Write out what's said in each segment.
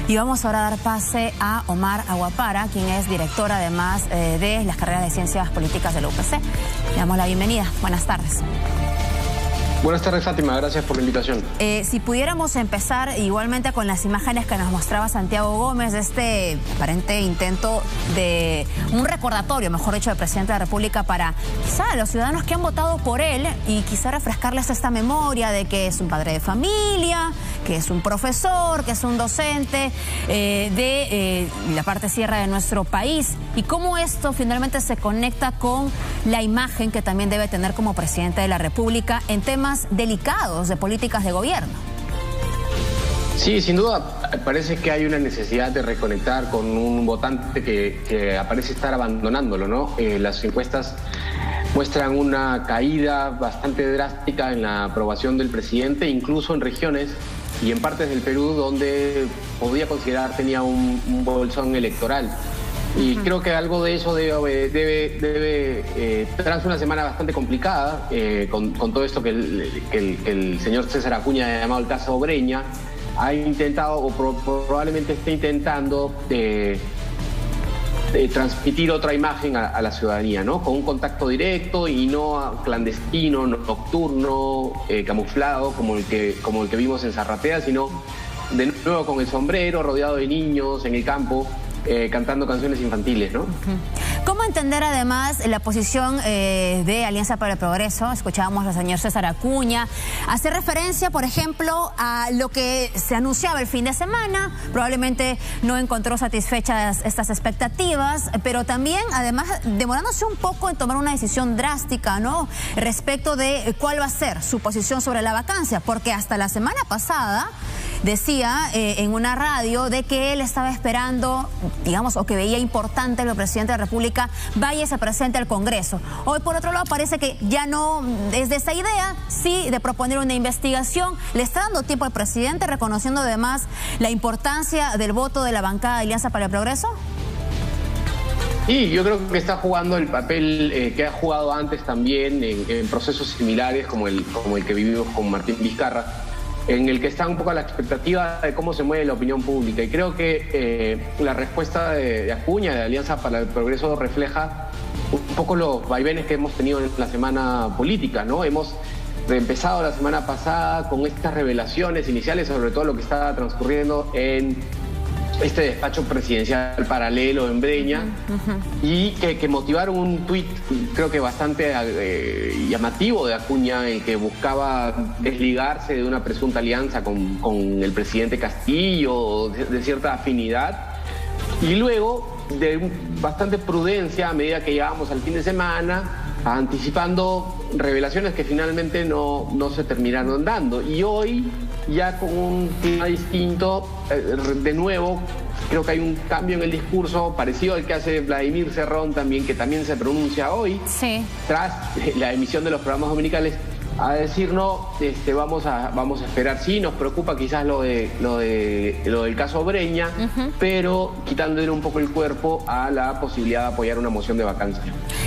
Y vamos ahora a dar pase a Omar Aguapara, quien es director además de las carreras de Ciencias Políticas de la UPC. Le damos la bienvenida. Buenas tardes. Buenas tardes, Fátima. Gracias por la invitación. Si pudiéramos empezar igualmente con las imágenes que nos mostraba Santiago Gómez de este aparente intento de un recordatorio, mejor dicho, del presidente de la República para quizá a los ciudadanos que han votado por él y quizá refrescarles esta memoria de que es un padre de familia, que es un profesor, que es un docente de la parte sierra de nuestro país, y cómo esto finalmente se conecta con la imagen que también debe tener como presidente de la República en temas delicados de políticas de gobierno. Sí, sin duda, parece que hay una necesidad de reconectar con un votante que parece estar abandonándolo, ¿no? Las encuestas muestran una caída bastante drástica en la aprobación del presidente, incluso en regiones y en partes del Perú donde podía considerar tenía un bolsón electoral. Y creo que algo de eso debe tras una semana bastante complicada, con todo esto que el señor César Acuña ha llamado el caso Breña, ha intentado o probablemente esté intentando transmitir otra imagen a la ciudadanía, ¿no? Con un contacto directo y no clandestino, nocturno, camuflado, como el que vimos en Zarratea, sino de nuevo con el sombrero, rodeado de niños en el campo, cantando canciones infantiles, ¿no? ¿Cómo entender además la posición de Alianza para el Progreso? Escuchábamos al señor César Acuña hacer referencia, por ejemplo, a lo que se anunciaba el fin de semana. Probablemente no encontró satisfechas estas expectativas, pero también, además, demorándose un poco en tomar una decisión drástica, ¿no?, respecto de cuál va a ser su posición sobre la vacancia, porque hasta la semana pasada decía en una radio de que él estaba esperando, digamos, o que veía importante que el presidente de la República vaya y se presente al Congreso. Hoy, por otro lado, parece que ya no es de esa idea, sí de proponer una investigación. Le está dando tiempo al presidente, reconociendo además la importancia del voto de la bancada de Alianza para el Progreso. Sí, yo creo que está jugando el papel que ha jugado antes también en procesos similares como el que vivimos con Martín Vizcarra, en el que está un poco a la expectativa de cómo se mueve la opinión pública. Y creo que la respuesta de Acuña, de Alianza para el Progreso, refleja un poco los vaivenes que hemos tenido en la semana política, ¿no? Hemos empezado la semana pasada con estas revelaciones iniciales sobre todo lo que estaba transcurriendo en este despacho presidencial paralelo en Breña, y que motivaron un tuit, creo que bastante llamativo de Acuña, en que buscaba desligarse de una presunta alianza con el presidente Castillo, de cierta afinidad, y luego de bastante prudencia a medida que llegábamos al fin de semana, anticipando revelaciones que finalmente no se terminaron dando. Y hoy, ya con un clima distinto, de nuevo, creo que hay un cambio en el discurso parecido al que hace Vladimir Cerrón también, que también se pronuncia hoy, sí, tras la emisión de los programas dominicales, a decir no, vamos a esperar. Sí, nos preocupa quizás lo del caso Breña, pero quitándole un poco el cuerpo a la posibilidad de apoyar una moción de vacancia.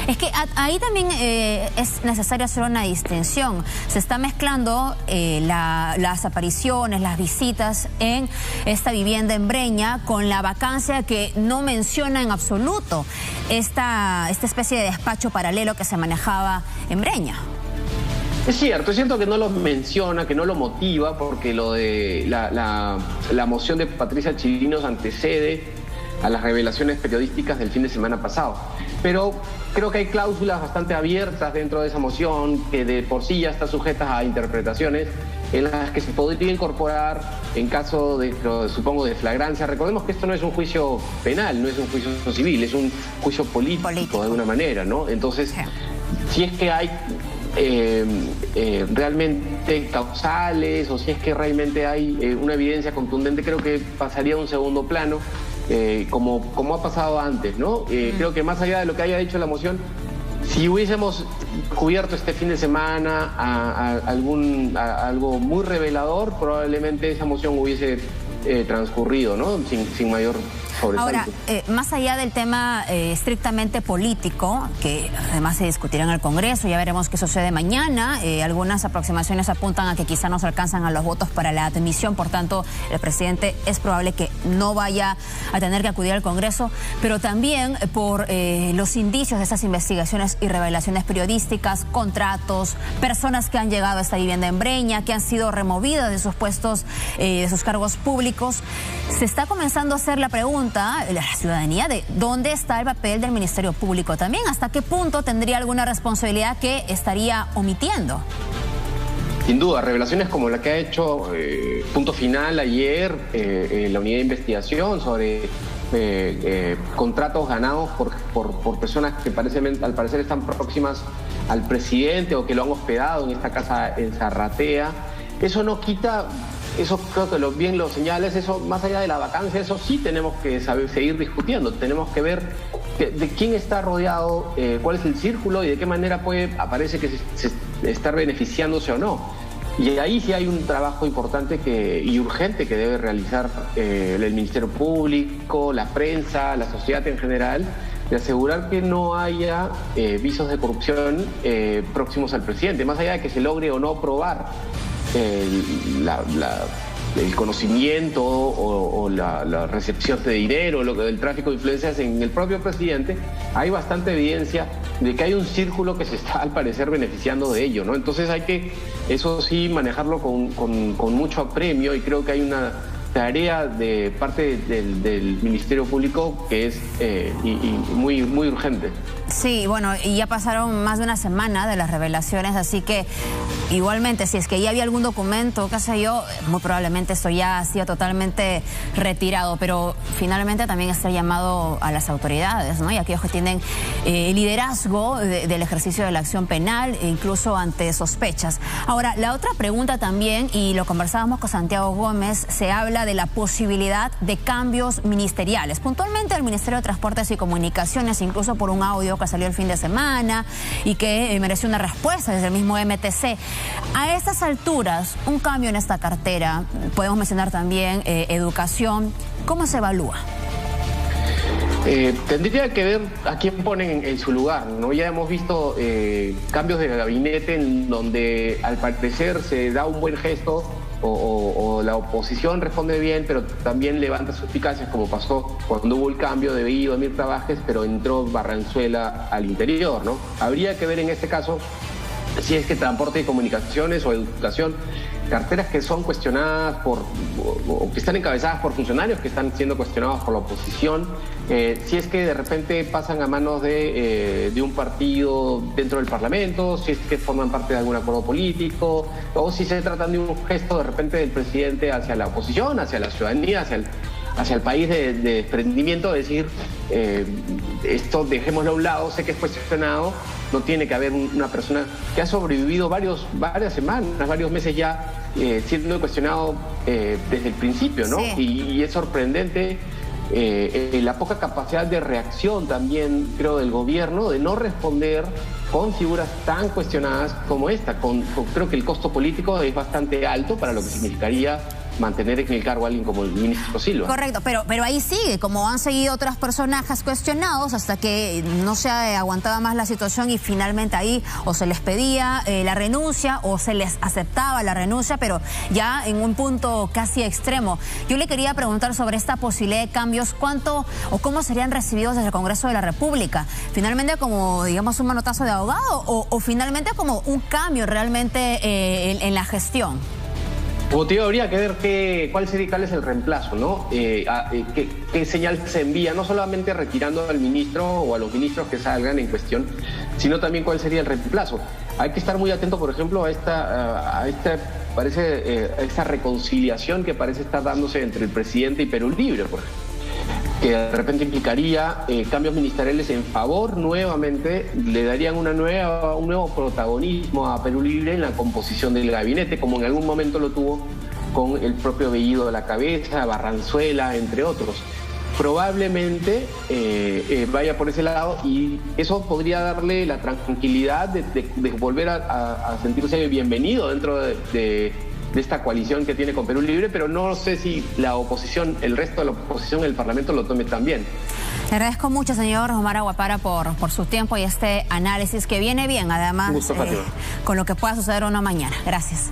Es que ahí también es necesario hacer una distinción. Se está mezclando las apariciones, las visitas en esta vivienda en Breña con la vacancia que no menciona en absoluto esta especie de despacho paralelo que se manejaba en Breña. Es cierto que no lo menciona, que no lo motiva, porque lo de la moción de Patricia Chirinos antecede a las revelaciones periodísticas del fin de semana pasado. Pero creo que hay cláusulas bastante abiertas dentro de esa moción, que de por sí ya está sujeta a interpretaciones, en las que se podría incorporar en caso de, supongo, de flagrancia. Recordemos que esto no es un juicio penal, no es un juicio civil, es un juicio político de alguna manera, ¿no? Entonces, si es que hay realmente causales, o si es que realmente hay una evidencia contundente, creo que pasaría a un segundo plano, como ha pasado antes, ¿no? Creo que más allá de lo que haya dicho la moción, si hubiésemos cubierto este fin de semana a algo muy revelador, probablemente esa moción hubiese transcurrido, ¿no? Sin mayor Ahora, más allá del tema estrictamente político, que además se discutirá en el Congreso, ya veremos qué sucede mañana. Algunas aproximaciones apuntan a que quizá no se alcanzan a los votos para la admisión, por tanto, el presidente es probable que no vaya a tener que acudir al Congreso, pero también por los indicios de estas investigaciones y revelaciones periodísticas, contratos, personas que han llegado a esta vivienda en Breña, que han sido removidas de sus puestos, de sus cargos públicos. Se está comenzando a hacer la pregunta la ciudadanía de dónde está el papel del Ministerio Público también, hasta qué punto tendría alguna responsabilidad que estaría omitiendo. Sin duda, revelaciones como la que ha hecho Punto Final ayer, la unidad de investigación sobre contratos ganados por personas que al parecer están próximas al presidente o que lo han hospedado en esta casa en Zarratea. Eso no quita, eso creo que bien lo señales, eso más allá de la vacancia, eso sí tenemos que seguir discutiendo, tenemos que ver de quién está rodeado, cuál es el círculo y de qué manera parece que se está beneficiándose o no. Y ahí sí hay un trabajo importante y urgente que debe realizar el Ministerio Público, la prensa, la sociedad en general, de asegurar que no haya visos de corrupción próximos al presidente, más allá de que se logre o no probar el conocimiento o la recepción de dinero, el tráfico de influencias en el propio presidente. Hay bastante evidencia de que hay un círculo que se está al parecer beneficiando de ello, ¿no? Entonces hay que, eso sí, manejarlo con mucho apremio, y creo que hay una tarea de parte del Ministerio Público que es muy urgente. Sí, bueno, y ya pasaron más de una semana de las revelaciones, así que igualmente, si es que ya había algún documento, qué sé yo, muy probablemente esto ya ha sido totalmente retirado, pero finalmente también está llamado a las autoridades, ¿no? Y aquellos que tienen liderazgo del ejercicio de la acción penal, incluso ante sospechas. Ahora, la otra pregunta también, y lo conversábamos con Santiago Gómez, se habla de la posibilidad de cambios ministeriales, puntualmente al Ministerio de Transportes y Comunicaciones, incluso por un audio que salió el fin de semana y que mereció una respuesta desde el mismo MTC. A estas alturas, un cambio en esta cartera, podemos mencionar también educación, ¿cómo se evalúa? Tendría que ver a quién ponen en su lugar, ¿no? Ya hemos visto cambios de gabinete en donde al parecer se da un buen gesto o la oposición responde bien, pero también levanta suspicacias, como pasó cuando hubo el cambio de Bellido a Mirta Vázquez, pero entró Barranzuela al interior, ¿no? Habría que ver en este caso si es que transporte y comunicaciones o educación, carteras que son cuestionadas o que están encabezadas por funcionarios que están siendo cuestionados por la oposición, si es que de repente pasan a manos de un partido dentro del Parlamento, si es que forman parte de algún acuerdo político, o si se tratan de un gesto de repente del presidente hacia la oposición, hacia la ciudadanía, hacia el país de desprendimiento, de decir, esto dejémoslo a un lado, sé que es cuestionado, no tiene que haber una persona que ha sobrevivido varias semanas, varios meses ya siendo cuestionado desde el principio, ¿no? Sí. Y es sorprendente la poca capacidad de reacción también, creo, del gobierno, de no responder con figuras tan cuestionadas como esta. Creo que el costo político es bastante alto para lo que significaría mantener en el cargo a alguien como el ministro Silva. Correcto, pero ahí sigue, como han seguido otros personajes cuestionados hasta que no se aguantaba más la situación y finalmente ahí o se les pedía la renuncia o se les aceptaba la renuncia, pero ya en un punto casi extremo. Yo le quería preguntar sobre esta posibilidad de cambios, ¿cuánto o cómo serían recibidos desde el Congreso de la República? ¿Finalmente como, digamos, un manotazo de ahogado o finalmente como un cambio realmente en la gestión? Como te digo, habría que ver cuál es el reemplazo, ¿no? Qué señal se envía, no solamente retirando al ministro o a los ministros que salgan en cuestión, sino también cuál sería el reemplazo. Hay que estar muy atento, por ejemplo, a esta reconciliación que parece estar dándose entre el presidente y Perú Libre, por ejemplo, que de repente implicaría cambios ministeriales en favor nuevamente, le darían un nuevo protagonismo a Perú Libre en la composición del gabinete, como en algún momento lo tuvo con el propio Bellido de la cabeza, Barranzuela, entre otros. Probablemente vaya por ese lado y eso podría darle la tranquilidad de volver a sentirse bienvenido dentro de esta coalición que tiene con Perú Libre, pero no sé si la oposición, el resto de la oposición en el Parlamento lo tome también. Le agradezco mucho, señor Omar Aguapara, por su tiempo y este análisis que viene bien, además, Un gusto, con lo que pueda suceder una mañana. Gracias.